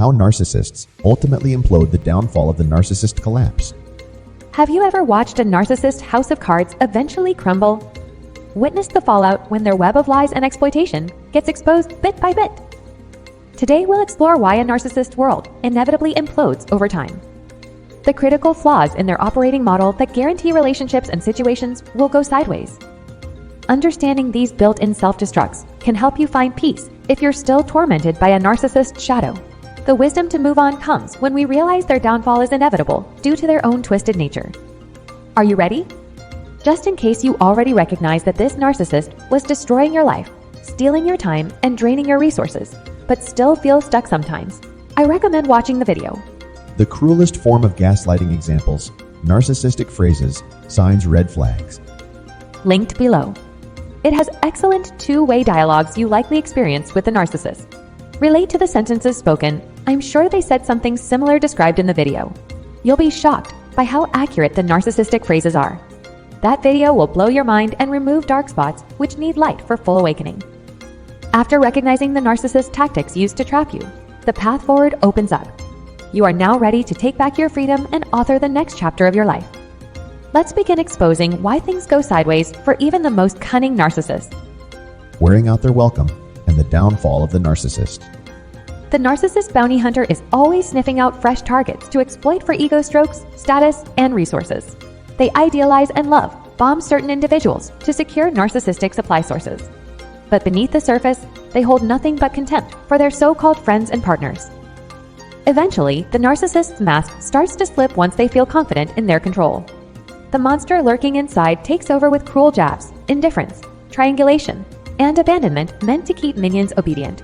How Narcissists Ultimately Implode, the Downfall of the Narcissist Collapse. Have you ever watched a narcissist house of cards eventually crumble? Witnessed the fallout when their web of lies and exploitation gets exposed bit by bit? Today we'll explore why a narcissist world inevitably implodes over time. The critical flaws in their operating model that guarantee relationships and situations will go sideways. Understanding these built-in self-destructs can help you find peace if you're still tormented by a narcissist shadow. The wisdom to move on comes when we realize their downfall is inevitable due to their own twisted nature. Are you ready? Just in case you already recognize that this narcissist was destroying your life, stealing your time, and draining your resources, but still feel stuck sometimes, I recommend watching the video. The cruelest form of gaslighting examples, narcissistic phrases, signs red flags. Linked below. It has excellent two-way dialogues you likely experienced with the narcissist. Relate to the sentences spoken. I'm sure they said something similar described in the video. You'll be shocked by how accurate the narcissistic phrases are. That video will blow your mind and remove dark spots which need light for full awakening. After recognizing the narcissist tactics used to trap you, the path forward opens up. You are now ready to take back your freedom and author the next chapter of your life. Let's begin exposing why things go sideways for even the most cunning narcissists. Wearing out their welcome and the downfall of the narcissist. The narcissist bounty hunter is always sniffing out fresh targets to exploit for ego strokes, status, and resources. They idealize and love, bomb certain individuals to secure narcissistic supply sources. But beneath the surface, they hold nothing but contempt for their so-called friends and partners. Eventually, the narcissist's mask starts to slip once they feel confident in their control. The monster lurking inside takes over with cruel jabs, indifference, triangulation, and abandonment meant to keep minions obedient.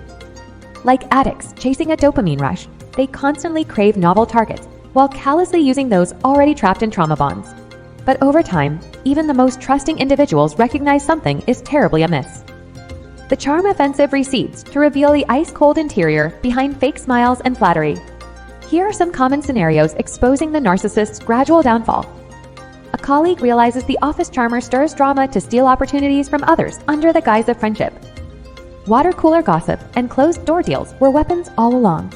Like addicts chasing a dopamine rush, they constantly crave novel targets while callously using those already trapped in trauma bonds. But over time, even the most trusting individuals recognize something is terribly amiss. The charm offensive recedes to reveal the ice-cold interior behind fake smiles and flattery. Here are some common scenarios exposing the narcissist's gradual downfall. A colleague realizes the office charmer stirs drama to steal opportunities from others under the guise of friendship. Water cooler gossip and closed-door deals were weapons all along.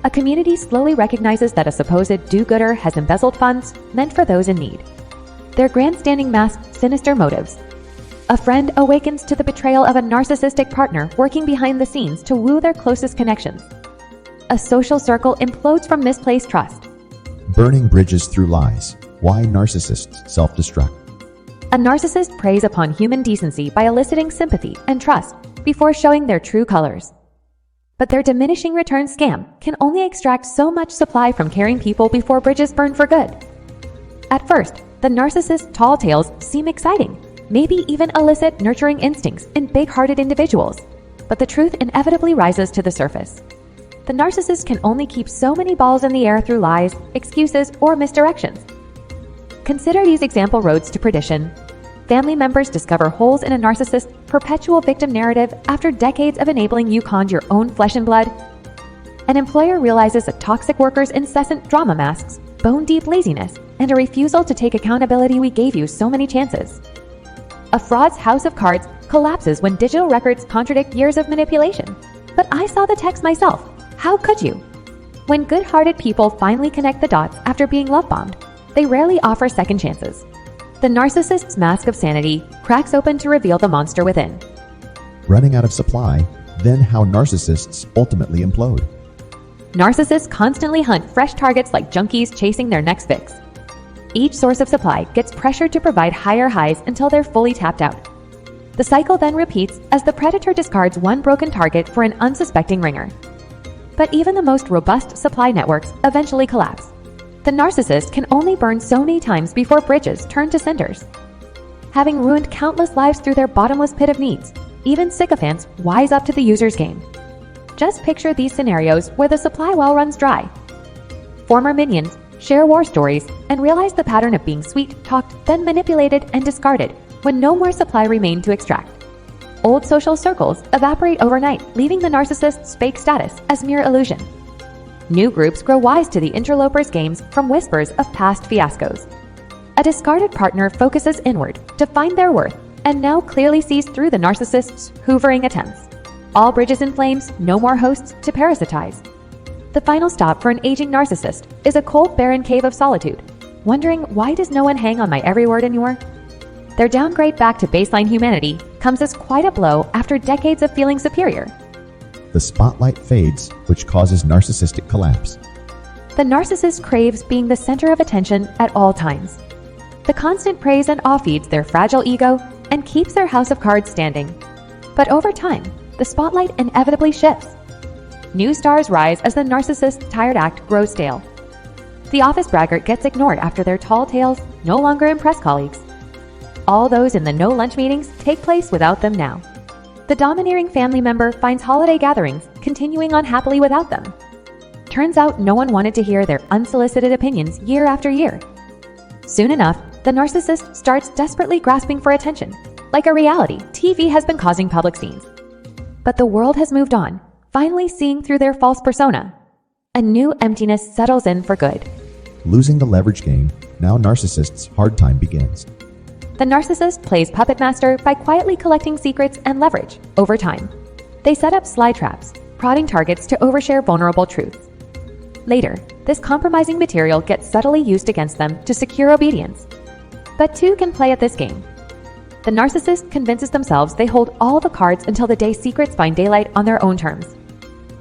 A community slowly recognizes that a supposed do-gooder has embezzled funds meant for those in need. Their grandstanding masks sinister motives. A friend awakens to the betrayal of a narcissistic partner working behind the scenes to woo their closest connections. A social circle implodes from misplaced trust. Burning bridges through lies. Why narcissists self-destruct. A narcissist preys upon human decency by eliciting sympathy and trust before showing their true colors. But their diminishing return scam can only extract so much supply from caring people before bridges burn for good. At first, the narcissist's tall tales seem exciting, maybe even elicit nurturing instincts in big-hearted individuals, but the truth inevitably rises to the surface. The narcissist can only keep so many balls in the air through lies, excuses, or misdirections. Consider these example roads to perdition. Family members discover holes in a narcissist's perpetual victim narrative after decades of enabling you con your own flesh and blood. An employer realizes a toxic worker's incessant drama masks, bone-deep laziness, and a refusal to take accountability we gave you so many chances. A fraud's house of cards collapses when digital records contradict years of manipulation. But I saw the text myself. How could you? When good-hearted people finally connect the dots after being love-bombed, they rarely offer second chances. The narcissist's mask of sanity cracks open to reveal the monster within. Running out of supply, then how narcissists ultimately implode. Narcissists constantly hunt fresh targets like junkies chasing their next fix. Each source of supply gets pressured to provide higher highs until they're fully tapped out. The cycle then repeats as the predator discards one broken target for an unsuspecting ringer. But even the most robust supply networks eventually collapse. The narcissist can only burn so many times before bridges turn to cinders. Having ruined countless lives through their bottomless pit of needs, even sycophants wise up to the user's game. Just picture these scenarios where the supply well runs dry. Former minions share war stories and realize the pattern of being sweet-talked, then manipulated and discarded when no more supply remained to extract. Old social circles evaporate overnight, leaving the narcissist's fake status as mere illusion. New groups grow wise to the interloper's games from whispers of past fiascos. A discarded partner focuses inward to find their worth and now clearly sees through the narcissist's hoovering attempts. All bridges in flames, no more hosts to parasitize. The final stop for an aging narcissist is a cold, barren cave of solitude, wondering why does no one hang on my every word anymore? Their downgrade back to baseline humanity comes as quite a blow after decades of feeling superior. The spotlight fades, which causes narcissistic collapse. The narcissist craves being the center of attention at all times. The constant praise and awe feeds their fragile ego and keeps their house of cards standing. But over time, the spotlight inevitably shifts. New stars rise as the narcissist's tired act grows stale. The office braggart gets ignored after their tall tales no longer impress colleagues. All those in the no-lunch meetings take place without them now. The domineering family member finds holiday gatherings continuing unhappily without them. Turns out no one wanted to hear their unsolicited opinions year after year. Soon enough, the narcissist starts desperately grasping for attention. Like a reality, TV has been causing public scenes. But the world has moved on, finally seeing through their false persona. A new emptiness settles in for good. Losing the leverage game, now narcissist's hard time begins. The narcissist plays puppet master by quietly collecting secrets and leverage over time. They set up sly traps, prodding targets to overshare vulnerable truths. Later, this compromising material gets subtly used against them to secure obedience. But two can play at this game. The narcissist convinces themselves they hold all the cards until the day secrets find daylight on their own terms.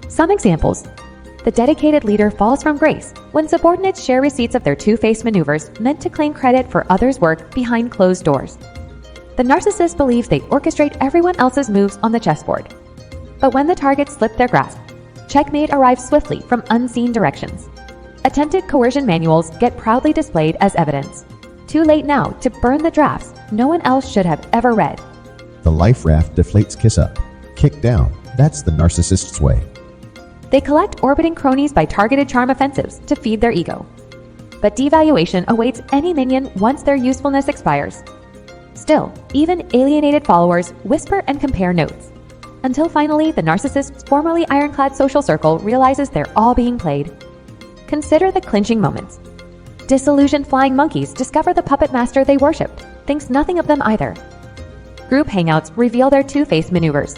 Some examples. The dedicated leader falls from grace when subordinates share receipts of their two-faced maneuvers meant to claim credit for others' work behind closed doors. The narcissist believes they orchestrate everyone else's moves on the chessboard. But when the targets slip their grasp, checkmate arrives swiftly from unseen directions. Attempted coercion manuals get proudly displayed as evidence. Too late now to burn the drafts no one else should have ever read. The Life Raft Deflates Kiss up. Kick down. That's the narcissist's way. They collect orbiting cronies by targeted charm offensives to feed their ego. But devaluation awaits any minion once their usefulness expires. Still, even alienated followers whisper and compare notes. Until finally, the narcissist's formerly ironclad social circle realizes they're all being played. Consider the clinching moments. Disillusioned flying monkeys discover the puppet master they worshipped, thinks nothing of them either. Group hangouts reveal their two-faced maneuvers.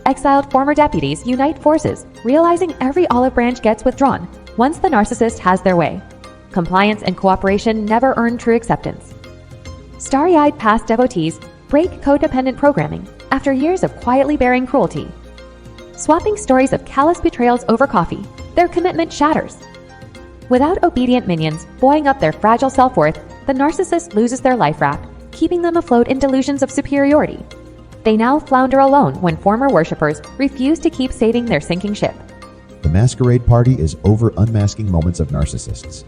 Exiled former deputies unite forces, realizing every olive branch gets withdrawn once the narcissist has their way. Compliance and cooperation never earn true acceptance. Starry-eyed past devotees break codependent programming after years of quietly bearing cruelty. Swapping stories of callous betrayals over coffee, their commitment shatters. Without obedient minions buoying up their fragile self-worth, the narcissist loses their life raft, keeping them afloat in delusions of superiority. They now flounder alone when former worshippers refuse to keep saving their sinking ship. The masquerade party is over unmasking moments of narcissists.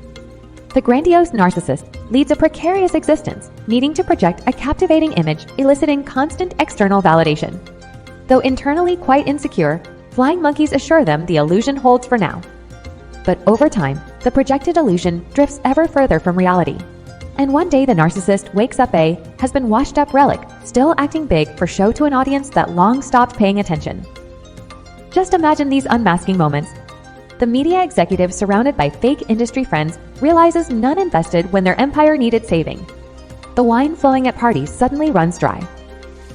The grandiose narcissist leads a precarious existence, needing to project a captivating image eliciting constant external validation. Though internally quite insecure, flying monkeys assure them the illusion holds for now. But over time, the projected illusion drifts ever further from reality. And one day the narcissist wakes up has been washed up relic, still acting big for show to an audience that long stopped paying attention. Just imagine these unmasking moments. The media executive surrounded by fake industry friends realizes none invested when their empire needed saving. The wine flowing at parties suddenly runs dry.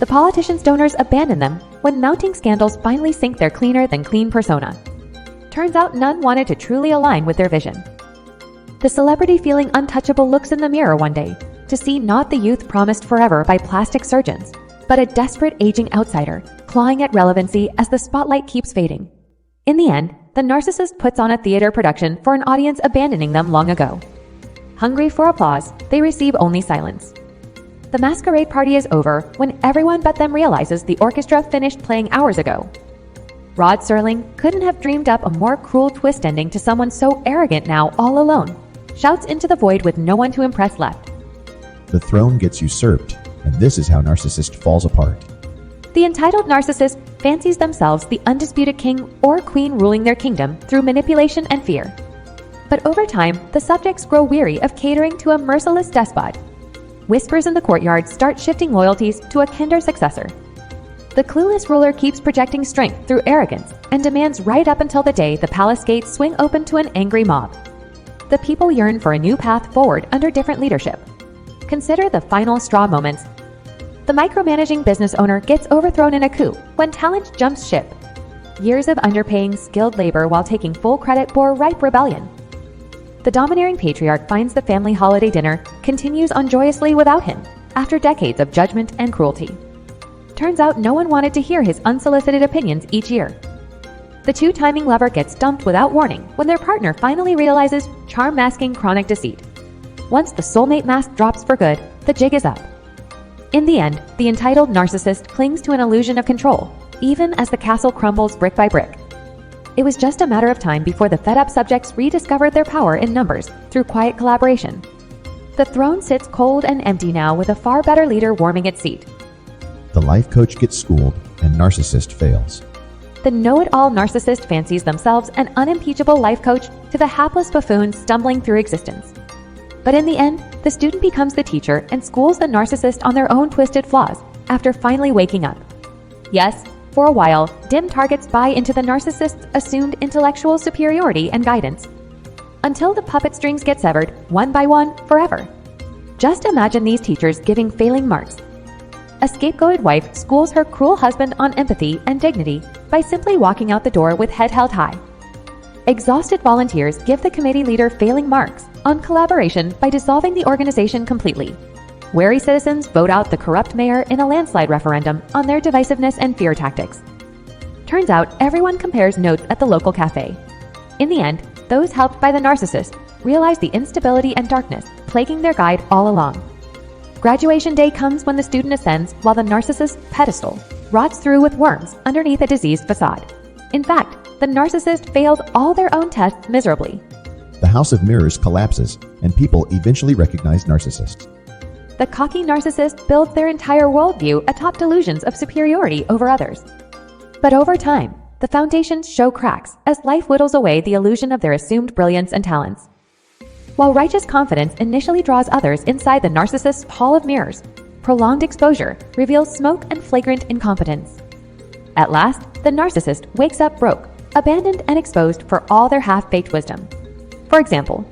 The politicians' donors abandon them when mounting scandals finally sink their cleaner than clean persona. Turns out none wanted to truly align with their vision. The celebrity feeling untouchable looks in the mirror one day to see not the youth promised forever by plastic surgeons, but a desperate aging outsider clawing at relevancy as the spotlight keeps fading. In the end, the narcissist puts on a theater production for an audience abandoning them long ago. Hungry for applause, they receive only silence. The masquerade party is over when everyone but them realizes the orchestra finished playing hours ago. Rod Serling couldn't have dreamed up a more cruel twist ending to someone so arrogant now all alone. Shouts into the void with no one to impress left. The throne gets usurped, and this is how narcissist falls apart. The entitled narcissist fancies themselves the undisputed king or queen ruling their kingdom through manipulation and fear. But over time, the subjects grow weary of catering to a merciless despot. Whispers in the courtyard start shifting loyalties to a kinder successor. The clueless ruler keeps projecting strength through arrogance and demands right up until the day the palace gates swing open to an angry mob. The people yearn for a new path forward under different leadership. Consider the final straw moments. The micromanaging business owner gets overthrown in a coup when talent jumps ship. years of underpaying skilled labor while taking full credit for ripe rebellion. The domineering patriarch finds the family holiday dinner continues on joyously without him, after decades of judgment and cruelty. Turns out no one wanted to hear his unsolicited opinions each year. The two-timing lover gets dumped without warning when their partner finally realizes charm-masking chronic deceit. Once the soulmate mask drops for good, the jig is up. In the end, the entitled narcissist clings to an illusion of control, even as the castle crumbles brick by brick. It was just a matter of time before the fed-up subjects rediscovered their power in numbers through quiet collaboration. The throne sits cold and empty now with a far better leader warming its seat. The life coach gets schooled, and narcissist fails. The know-it-all narcissist fancies themselves an unimpeachable life coach to the hapless buffoon stumbling through existence. But in the end, the student becomes the teacher and schools the narcissist on their own twisted flaws after finally waking up. Yes, for a while, dim targets buy into the narcissist's assumed intellectual superiority and guidance, until the puppet strings get severed, one by one, forever. Just imagine these teachers giving failing marks. A scapegoated wife schools her cruel husband on empathy and dignity by simply walking out the door with head held high. Exhausted volunteers give the committee leader failing marks on collaboration by dissolving the organization completely. Wary citizens vote out the corrupt mayor in a landslide referendum on their divisiveness and fear tactics. Turns out everyone compares notes at the local cafe. In the end, those helped by the narcissist realize the instability and darkness plaguing their guide all along. Graduation day comes when the student ascends while the narcissist's pedestal rots through with worms underneath a diseased facade. In fact, the narcissist failed all their own tests miserably. The house of mirrors collapses, and people eventually recognize narcissists. The cocky narcissist builds their entire worldview atop delusions of superiority over others. But over time, the foundations show cracks as life whittles away the illusion of their assumed brilliance and talents. While righteous confidence initially draws others inside the narcissist's hall of mirrors, prolonged exposure reveals smoke and flagrant incompetence. At last, the narcissist wakes up broke, abandoned and exposed for all their half-baked wisdom. For example,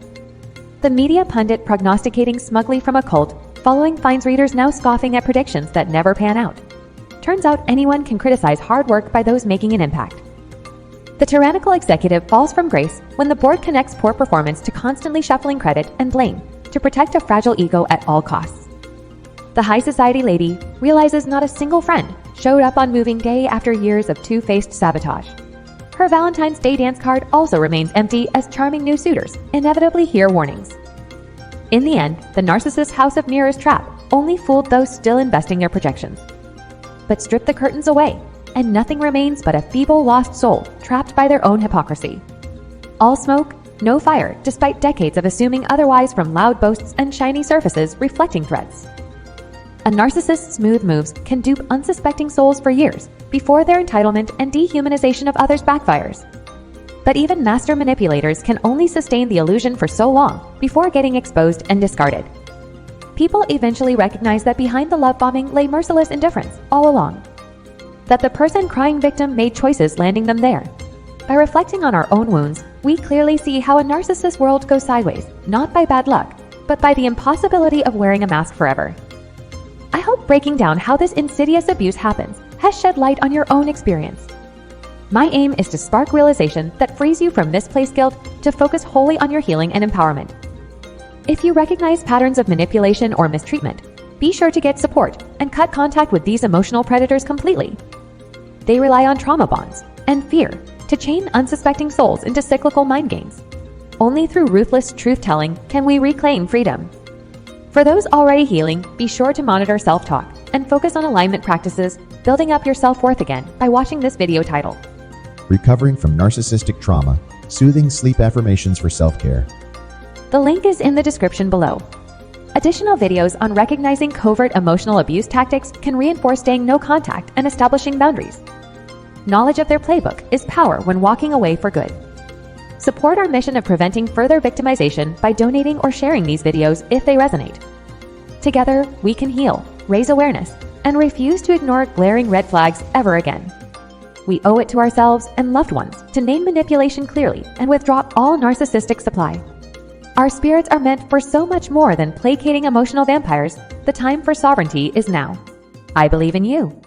the media pundit prognosticating smugly from a cult following finds readers now scoffing at predictions that never pan out. Turns out anyone can criticize hard work by those making an impact. The tyrannical executive falls from grace when the board connects poor performance to constantly shuffling credit and blame to protect a fragile ego at all costs. The high society lady realizes not a single friend showed up on moving day after years of two-faced sabotage. Her Valentine's Day dance card also remains empty as charming new suitors inevitably hear warnings. In the end, the narcissist's house of mirrors trap only fooled those still investing their projections. But strip the curtains away, and nothing remains but a feeble lost soul trapped by their own hypocrisy. All smoke, no fire, despite decades of assuming otherwise from loud boasts and shiny surfaces reflecting threats. A narcissist's smooth moves can dupe unsuspecting souls for years before their entitlement and dehumanization of others backfires. But even master manipulators can only sustain the illusion for so long before getting exposed and discarded. People eventually recognize that behind the love bombing lay merciless indifference all along. That the person crying victim made choices landing them there. By reflecting on our own wounds, we clearly see how a narcissist's world goes sideways, not by bad luck, but by the impossibility of wearing a mask forever. I hope breaking down how this insidious abuse happens has shed light on your own experience. My aim is to spark realization that frees you from misplaced guilt to focus wholly on your healing and empowerment. If you recognize patterns of manipulation or mistreatment, be sure to get support and cut contact with these emotional predators completely. They rely on trauma bonds and fear to chain unsuspecting souls into cyclical mind games. Only through ruthless truth-telling can we reclaim freedom. For those already healing, be sure to monitor self-talk and focus on alignment practices, building up your self-worth again by watching this video title. Recovering from narcissistic trauma, soothing sleep affirmations for self-care. The link is in the description below. Additional videos on recognizing covert emotional abuse tactics can reinforce staying no contact and establishing boundaries. Knowledge of their playbook is power when walking away for good. Support our mission of preventing further victimization by donating or sharing these videos if they resonate. Together, we can heal, raise awareness, and refuse to ignore glaring red flags ever again. We owe it to ourselves and loved ones to name manipulation clearly and withdraw all narcissistic supply. Our spirits are meant for so much more than placating emotional vampires. The time for sovereignty is now. I believe in you.